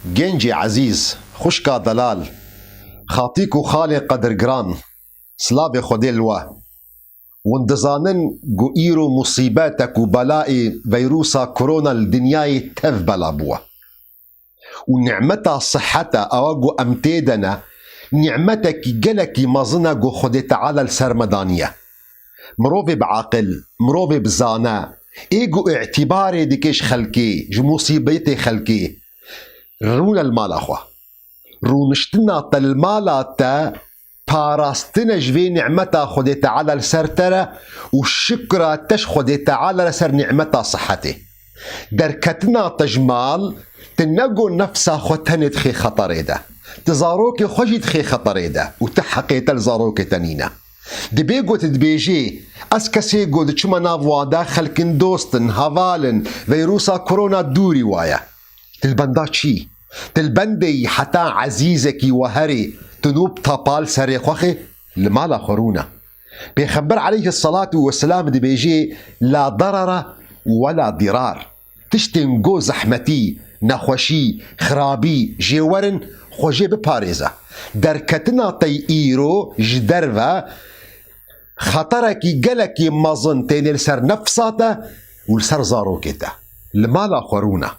جنجي عزيز خوشكا دلال خاطيكو خالي قدر جران سلابي خودي الوا واندزانن جو ايرو مصيباتك وبلائي فيروسا كورونا الدنياي تف بلا بوا ونعمتا صحتا اواجو امتيدنا نعمتك جلكي مظنة جو خودي تعالى السرمدانية مروفي بعقل مروفي بزانا ايجو اعتباري ديكيش خلكي جو مصيبتي خلكي رونا المال اخوة رونشتنا تلمالاتا باراستنا جوي نعمتا خودي تعالى لسرترا والشكرا تش خودي تعالى لسر نعمتا صحتي دركتنا تجمال تنقو نفسا خوتني تخي خطري ده تزاروكي خوشي تخي خطري ده وتحقي تلزاروكي تنينة دبيجو تدبيجي اسكسي قد چما نافوا داخل كن دوستن هفالن فيروسا كورونا دوري وايا تلبندا چي تلبندي حتى عزيزكي وهري تنوب طبال سري خوخي لمالا خرونا بيخبر عليه الصلاة والسلام دبيجي لا ضرر ولا ضرار تشتنقو زحمتي نخوشي خرابي جيورن خوجي بباريزة دركتنا تي ايرو جدرفا خطركي قلكي مظن تيني لسر نفساته ولسر زاروكيته لمالا خرونا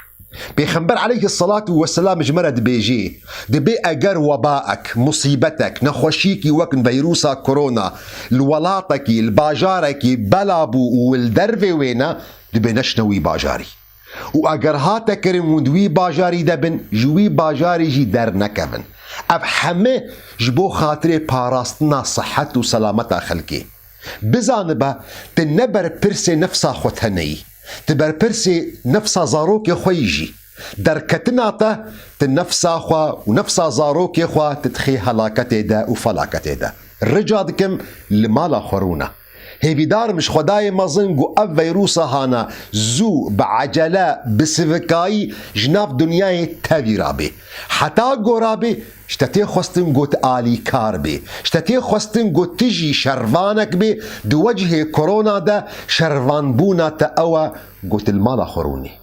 بيخبر عليه الصلاة والسلام جمرد بيجي دبي أجر وباءك مصيبتك نخوشيكي وكن فيروسا كورونا الولاتكي الباجاركي بلابو والدرفي وينا دبي نشنوي باجاري وأجر هاتك رمودوي باجاري دبن جوي باجاري جي در نكبن أبحمي جبو خاطري باراستنا صحت وسلامتا خلقي بزانبا تنبر برسي نفسا خوتهني تبر برسي نفسا زاروكي خويجي دركتنا تا تنفسا خوا ونفسا زاروكي خوا تتخي هلاكتي دا وفلاكتي دا رجادكم لمالا خورونا هي بدار مش خداي مظنقو اف فيروسا هانا زو بعجلة بسفكاي جناب دنياي تابي رابي حتى قرابي شتتي خواستن قوت آلي كار بي شتتي خواستن قوت تجي شرفانك بي دو وجه كورونا دا شرفان بونا تأوى قوت المالا خوروني